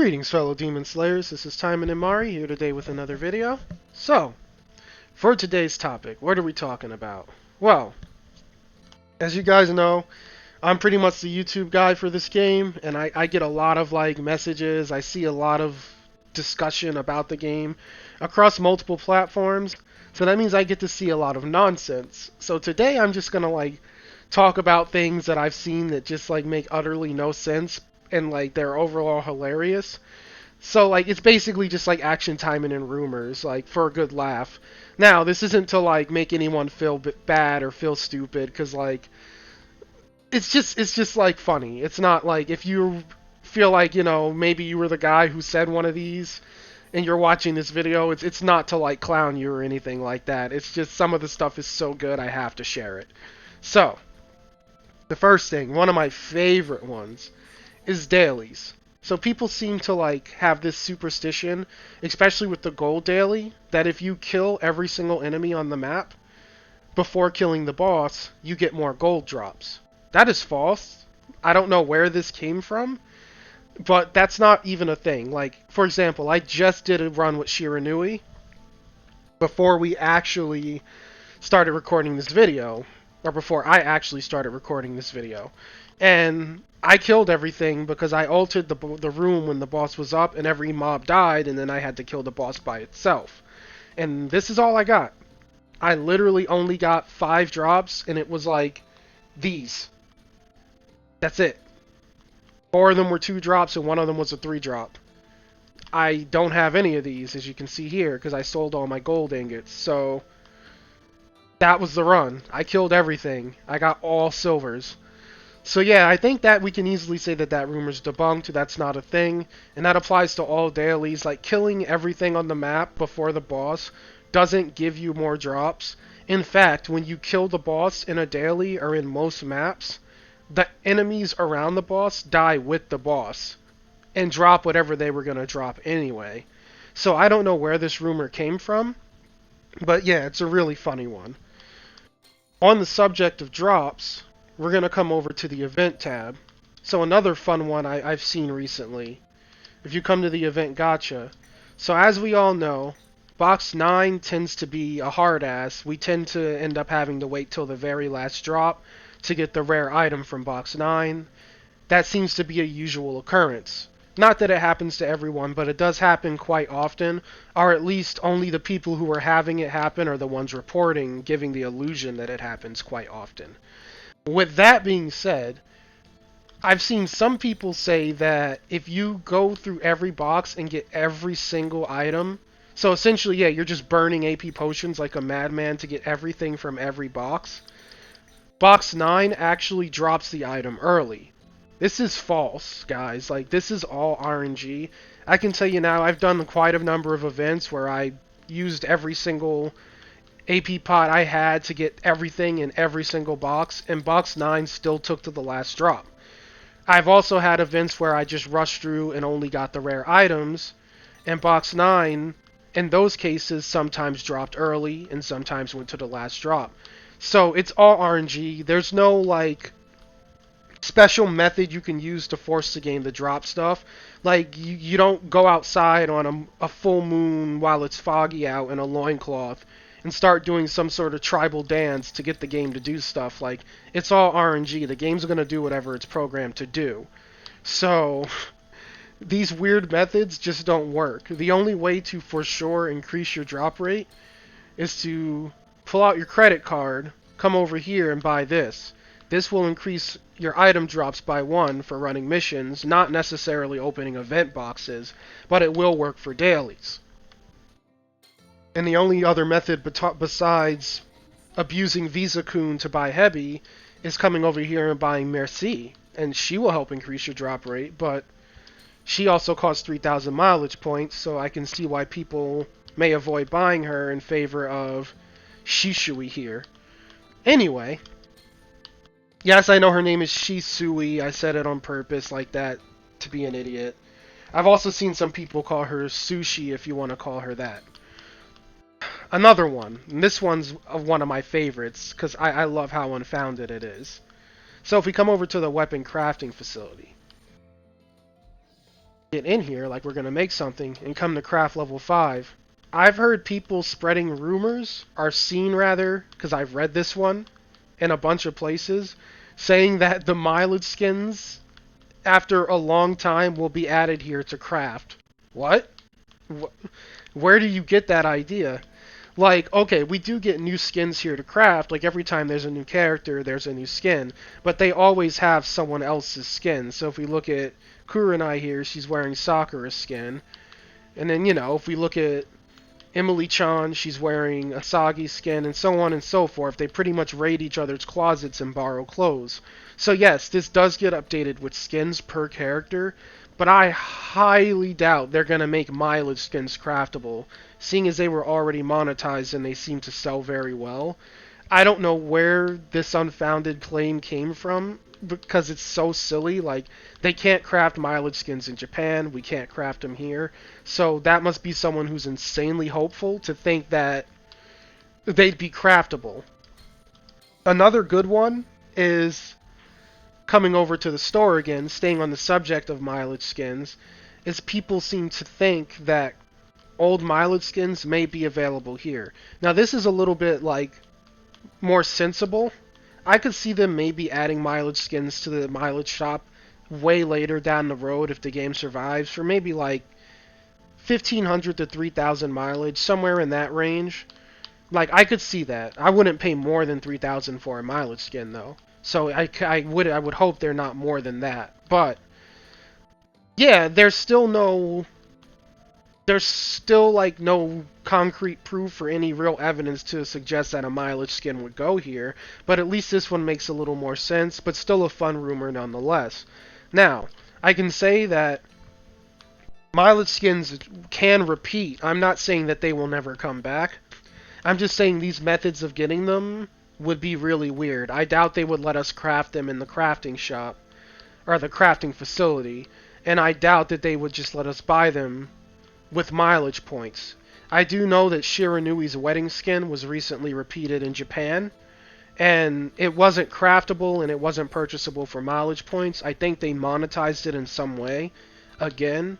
Greetings, fellow Demon Slayers. This is Taimanin Mari here today with another video. So, for today's topic, what are we talking about? Well, as you guys know, I'm pretty much the YouTube guy for this game, and I get a lot of messages. I see a lot of discussion about the game across multiple platforms. So that means I get to see a lot of nonsense. So today I'm just gonna talk about things that I've seen that just make utterly no sense and they're overall hilarious. So it's basically just action timing and rumors for a good laugh. Now, this isn't to make anyone feel bad or feel stupid cuz it's just funny. It's not if you feel maybe you were the guy who said one of these and you're watching this video, it's not to clown you or anything like that. It's just some of the stuff is so good I have to share it. So, the first thing, one of my favorite ones, is dailies. So people seem to have this superstition, especially with the gold daily, that if you kill every single enemy on the map before killing the boss, you get more gold drops. That is false. I don't know where this came from, but that's not even a thing. For example, I just did a run with Shiranui before we actually started recording this video, or before I actually started recording this video. And I killed everything because I altered the room when the boss was up and every mob died, and then I had to kill the boss by itself. And this is all I got. I literally only got 5 drops, and it was these. That's it. 4 of them were 2 drops, and 1 of them was a 3 drop. I don't have any of these, as you can see here, because I sold all my gold ingots. So that was the run. I killed everything. I got all silvers. So yeah, I think that we can easily say that rumor's debunked. That's not a thing. And that applies to all dailies. Killing everything on the map before the boss doesn't give you more drops. In fact, when you kill the boss in a daily or in most maps, the enemies around the boss die with the boss and drop whatever they were going to drop anyway. So I don't know where this rumor came from, but yeah, it's a really funny one. On the subject of drops, we're going to come over to the event tab. So another fun one I've seen recently. If you come to the event gacha. So as we all know, box 9 tends to be a hard ass. We tend to end up having to wait till the very last drop to get the rare item from box 9. That seems to be a usual occurrence. Not that it happens to everyone, but it does happen quite often, or at least only the people who are having it happen are the ones reporting, giving the illusion that it happens quite often. With that being said, I've seen some people say that if you go through every box and get every single item, so essentially, yeah, you're just burning AP potions like a madman to get everything from every box, box 9 actually drops the item early. This is false, guys. This is all RNG. I can tell you now, I've done quite a number of events where I used every single AP pot I had to get everything in every single box, and box 9 still took to the last drop. I've also had events where I just rushed through and only got the rare items, and box 9, in those cases, sometimes dropped early and sometimes went to the last drop. So it's all RNG. There's no special method you can use to force the game to drop stuff. You don't go outside on a full moon while it's foggy out in a loincloth and start doing some sort of tribal dance to get the game to do stuff. It's all RNG. The game's going to do whatever it's programmed to do. So these weird methods just don't work. The only way to for sure increase your drop rate is to pull out your credit card, come over here and buy this. This will increase your item drops by 1 for running missions, not necessarily opening event boxes, but it will work for dailies. And the only other method besides abusing Visa-kun to buy Heavy is coming over here and buying Merci, and she will help increase your drop rate, but she also costs 3,000 mileage points, so I can see why people may avoid buying her in favor of Shishui here. Anyway, yes, I know her name is Shisui. I said it on purpose like that to be an idiot. I've also seen some people call her Sushi if you want to call her that. Another one, and this one's one of my favorites because I love how unfounded it is. So if we come over to the weapon crafting facility, get in here, like we're gonna make something, and come to craft level 5. I've heard people spreading rumors, or seen rather, because I've read this one in a bunch of places, saying that the mileage skins, after a long time, will be added here to craft. What? Where do you get that idea? Like, okay, we do get new skins here to craft. Like, every time there's a new character, there's a new skin. But they always have someone else's skin. So if we look at Kurenai here, she's wearing Sakura's skin. And then, if we look at Emily-chan, she's wearing Asagi's skin, and so on and so forth. They pretty much raid each other's closets and borrow clothes. So yes, this does get updated with skins per character, but I highly doubt they're going to make mileage skins craftable, seeing as they were already monetized and they seem to sell very well. I don't know where this unfounded claim came from, because it's so silly. Like, they can't craft mileage skins in Japan, we can't craft them here. So that must be someone who's insanely hopeful to think that they'd be craftable. Another good one is, coming over to the store again, staying on the subject of mileage skins, is people seem to think that old mileage skins may be available here. Now this is a little bit like more sensible. I could see them maybe adding mileage skins to the mileage shop way later down the road if the game survives, for maybe like 1,500 to 3,000 mileage, somewhere in that range. Like, I could see that. I wouldn't pay more than 3,000 for a mileage skin though. So I would hope they're not more than that. But yeah, there's still like no concrete proof or any real evidence to suggest that a mileage skin would go here, but at least this one makes a little more sense, but still a fun rumor nonetheless. Now, I can say that mileage skins can repeat. I'm not saying that they will never come back. I'm just saying these methods of getting them would be really weird. I doubt they would let us craft them in the crafting shop, or the crafting facility, and I doubt that they would just let us buy them with mileage points. I do know that Shiranui's wedding skin was recently repeated in Japan, and it wasn't craftable and it wasn't purchasable for mileage points. I think they monetized it in some way. Again,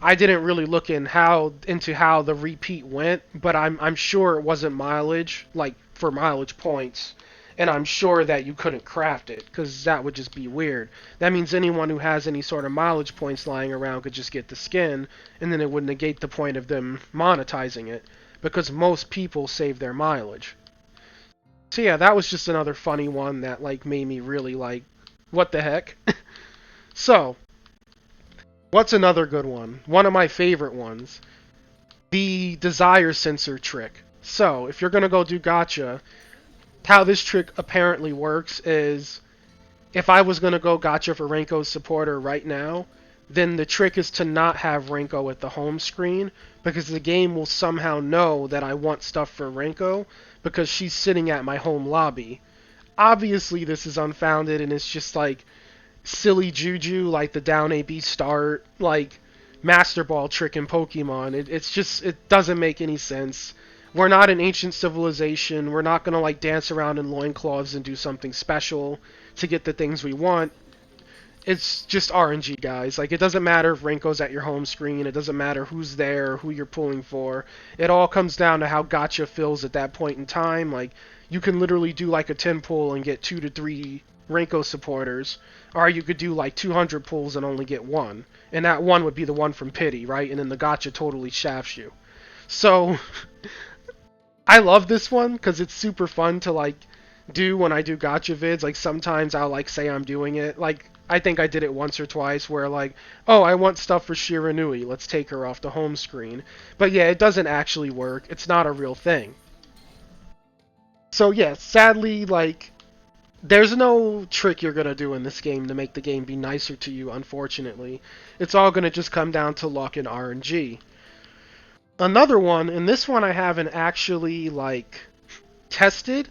I didn't really look into how the repeat went, but I'm sure it wasn't mileage, like for mileage points. And I'm sure that you couldn't craft it, because that would just be weird. That means anyone who has any sort of mileage points lying around could just get the skin, and then it would negate the point of them monetizing it, because most people save their mileage. So yeah, that was just another funny one that like made me really like, what the heck? So, what's another good one? One of my favorite ones. The desire sensor trick. So, if you're gonna go do gacha, how this trick apparently works is, if I was going to go gacha for Renko's supporter right now, then the trick is to not have Renko at the home screen, because the game will somehow know that I want stuff for Renko, because she's sitting at my home lobby. Obviously this is unfounded, and it's just like silly juju, like the down AB start, like Master Ball trick in Pokemon. It doesn't make any sense. We're not an ancient civilization. We're not gonna like dance around in loincloths and do something special to get the things we want. It's just RNG, guys. Like, it doesn't matter if Renko's at your home screen. It doesn't matter who's there, who you're pulling for. It all comes down to how gacha feels at that point in time. Like, you can literally do like a 10 pull and get 2 to 3 Renko supporters, or you could do like 200 pulls and only get one, and that one would be the one from pity, right? And then the gacha totally shafts you. So I love this one because it's super fun to like do when I do gacha vids. Like, sometimes I'll like say I'm doing it. Like, I think I did it once or twice where like, oh, I want stuff for Shiranui, let's take her off the home screen. But yeah, it doesn't actually work. It's not a real thing. So yeah, sadly, like, there's no trick you're gonna do in this game to make the game be nicer to you, unfortunately. It's all gonna just come down to luck and RNG. Another one, and this one I haven't actually like tested.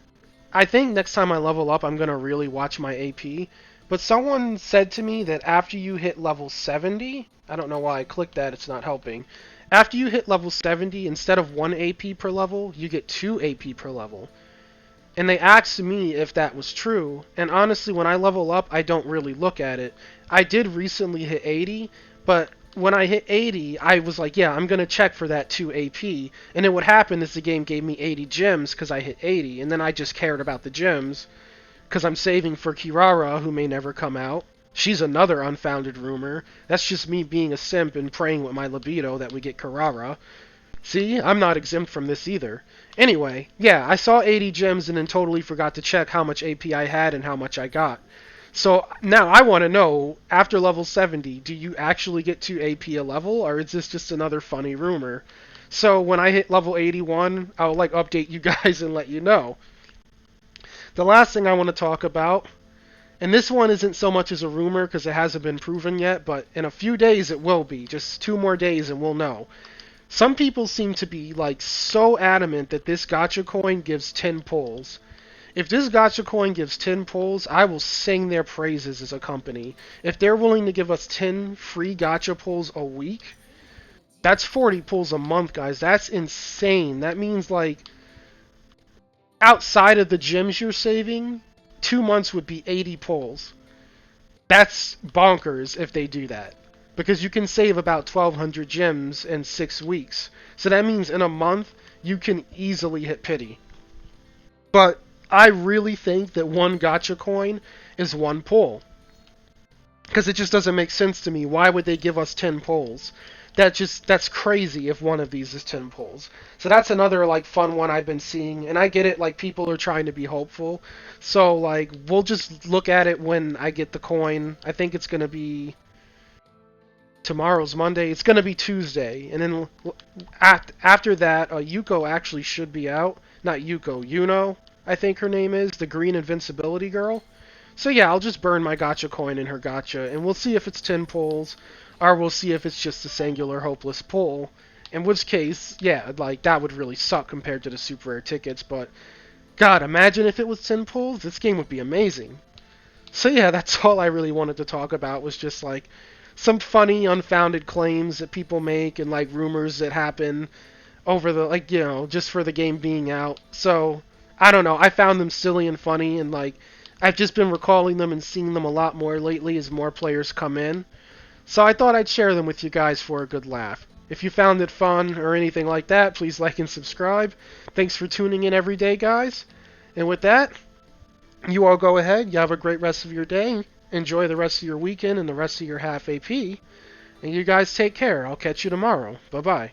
I think next time I level up I'm gonna really watch my AP. But someone said to me that after you hit level 70, I don't know why I clicked that, it's not helping. After you hit level 70, instead of 1 AP per level, you get 2 AP per level. And they asked me if that was true, and honestly, when I level up, I don't really look at it. I did recently hit 80, but when I hit 80, I was like, yeah, I'm gonna check for that 2 AP. And then what happened is the game gave me 80 gems because I hit 80, and then I just cared about the gems because I'm saving for Kirara, who may never come out. She's another unfounded rumor. That's just me being a simp and praying with my libido that we get Kirara. See, I'm not exempt from this either. Anyway, yeah, I saw 80 gems and then totally forgot to check how much AP I had and how much I got. So now I want to know, after level 70, do you actually get to AP a level, or is this just another funny rumor? So when I hit level 81, I'll like update you guys and let you know. The last thing I want to talk about, and this one isn't so much as a rumor because it hasn't been proven yet, but in a few days it will be. Just 2 more days and we'll know. Some people seem to be like so adamant that this gacha coin gives 10 pulls. If this gacha coin gives 10 pulls, I will sing their praises as a company. If they're willing to give us 10 free gacha pulls a week, that's 40 pulls a month, guys. That's insane. That means like outside of the gems you're saving, 2 months would be 80 pulls. That's bonkers if they do that. Because you can save about 1,200 gems in 6 weeks. So that means in a month, you can easily hit pity. But I really think that one gacha coin is one pull. Because it just doesn't make sense to me. Why would they give us 10 pulls? That's crazy if one of these is 10 pulls. So that's another like fun one I've been seeing, and I get it, like people are trying to be hopeful. So like we'll just look at it when I get the coin. I think it's gonna be tomorrow's Monday. It's gonna be Tuesday, and then after that, Yuko actually should be out. Not Yuko, Yuno, I think her name is, the green invincibility girl. So yeah, I'll just burn my gacha coin in her gacha, and we'll see if it's 10 pulls, or we'll see if it's just a singular hopeless pull. In which case, yeah, like that would really suck compared to the super rare tickets, but God, imagine if it was 10 pulls, this game would be amazing. So yeah, that's all I really wanted to talk about, was just like some funny, unfounded claims that people make and like rumors that happen over the, like, you know, just for the game being out. So, I don't know, I found them silly and funny, and like, I've just been recalling them and seeing them a lot more lately as more players come in. So I thought I'd share them with you guys for a good laugh. If you found it fun or anything like that, please like and subscribe. Thanks for tuning in every day, guys. And with that, you all go ahead. You have a great rest of your day. Enjoy the rest of your weekend and the rest of your half AP. And you guys take care. I'll catch you tomorrow. Bye-bye.